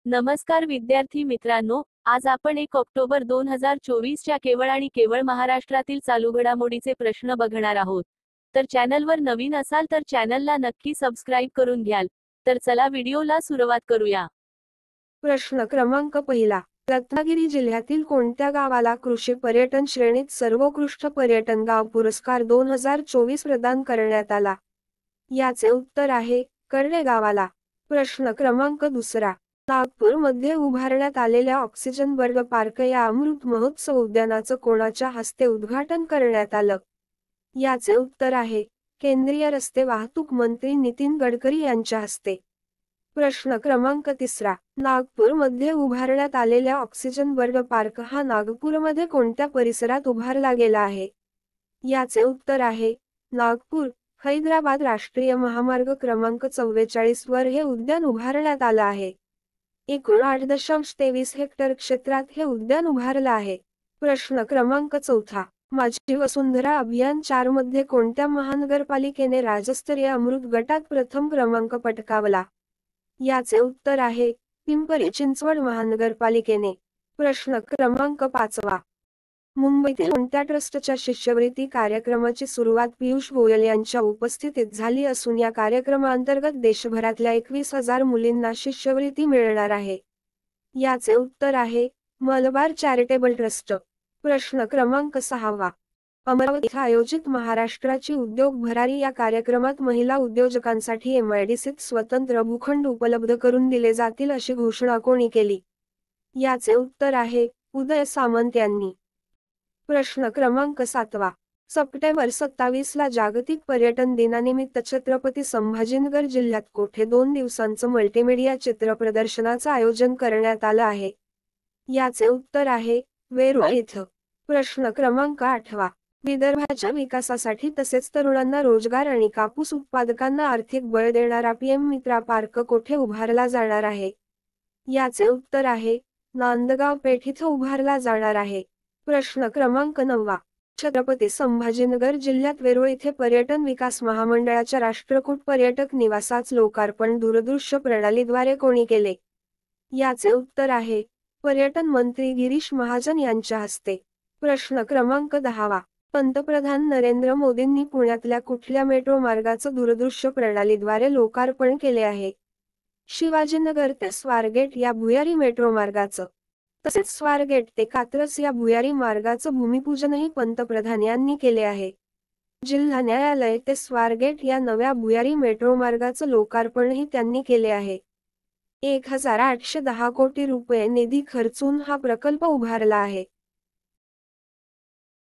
नमस्कार विद्यार्थी मित्रांनो, आज आपण 1 ऑक्टोबर 2024 च्या केवळ आणि केवळ महाराष्ट्रातील चालू घडामोडीचे प्रश्न बघणार आहोत. तर चॅनलवर नवीन असाल तर चॅनलला नक्की सबस्क्राईब करून घ्याल. तर चला व्हिडिओला सुरुवात करूया. प्रश्न क्रमांक पहिला. रत्नागिरी जिल्ह्यातील कोणत्या गावाला कृषी पर्यटन श्रेणीत सर्वोत्कृष्ट पर्यटन गाव पुरस्कार 2024 प्रदान करण्यात आला? याचे उत्तर आहे कर्णे गावाला. प्रश्न क्रमांक दुसरा. नागपूरमध्ये उभारण्यात आलेल्या ऑक्सिजन बर्ग पार्क या अमृत महोत्सव उद्यानाचं कोणाच्या हस्ते उद्घाटन करण्यात आलं? याचे उत्तर आहे केंद्रीय रस्ते वाहतूक मंत्री नितीन गडकरी यांच्या हस्ते. प्रश्न क्रमांक तिसरा. नागपूरमध्ये उभारण्यात आलेल्या ऑक्सिजन बर्ग पार्क हा नागपूरमध्ये कोणत्या परिसरात उभारला गेला आहे? याचे उत्तर आहे नागपूर हैदराबाद राष्ट्रीय महामार्ग क्रमांक 44 वर हे उद्यान उभारण्यात आलं आहे. एकूण 8.23 हेक्टर क्षेत्रात हे उद्यान उभारलं आहे. प्रश्न क्रमांक चौथा. माझी वसुंधरा अभियान 4 मध्ये कोणत्या महानगरपालिकेने राज्यस्तरीय अमृत गटात प्रथम क्रमांक पटकावला? याचे उत्तर आहे पिंपरी चिंचवड महानगरपालिकेने. प्रश्न क्रमांक पाचवा. मुंबईतील कोणत्या ट्रस्टच्या शिष्यवृत्ती कार्यक्रमाची सुरुवात पियुष गोयल यांच्या उपस्थितीत झाली असून या कार्यक्रमाअंतर्गत देशभरातल्या 21,000 मुलींना शिष्यवृत्ती मिळणार आहे? याचे उत्तर आहे मलबार चॅरिटेबल ट्रस्ट. प्रश्न क्रमांक सहावा. अमरावती इथं आयोजित महाराष्ट्राची उद्योग भरारी या कार्यक्रमात महिला उद्योजकांसाठी एमआयडीसीत स्वतंत्र भूखंड उपलब्ध करून दिले जातील अशी घोषणा कोणी केली? याचे उत्तर आहे उदय सामंत यांनी. प्रश्न क्रमांक सातवा. सप्टेंबर 27 ला जागतिक पर्यटन दिनानिमित्त छत्रपती संभाजीनगर जिल्ह्यात कोठे 2 दिवसांचं मल्टीमीडिया चित्र प्रदर्शनाचं आयोजन करण्यात आलं आहे? याचे उत्तर आहे वेरूळ इथं. प्रश्न क्रमांक आठवा. विदर्भाच्या विकासासाठी तसेच तरुणांना रोजगार आणि कापूस उत्पादकांना आर्थिक बळ देणारा पीएम मित्रा पार्क कोठे उभारला जाणार आहे? याचे उत्तर आहे नांदगाव पेठ इथं उभारला जाणार आहे. प्रश्न क्रमांक नववा. छत्रपती संभाजीनगर जिल्ह्यात वेरूळ इथे पर्यटन विकास महामंडळाच्या राष्ट्रकूट पर्यटक निवासाचं लोकार्पण दूरदृश्य प्रणालीद्वारे कोणी केले? याचे उत्तर आहे पर्यटन मंत्री गिरीश महाजन यांच्या हस्ते. प्रश्न क्रमांक 10वा. पंतप्रधान नरेंद्र मोदींनी पुण्यातल्या कुठल्या मेट्रो मार्गाचं दूरदृश्य प्रणालीद्वारे लोकार्पण केले आहे? शिवाजीनगर ते स्वारगेट या भुयारी मेट्रो मार्गाचं. तसेच स्वारगेट ते कात्रज या भुयारी मार्गाचं भूमिपूजनही पंतप्रधान यांनी केले आहे. जिल्हा न्यायालय ते स्वारगेट या नव्या भुयारी मेट्रो मार्गाचं लोकार्पणही त्यांनी केले आहे. 1,810 कोटी रुपये निधी खर्चून हा प्रकल्प उभारला आहे.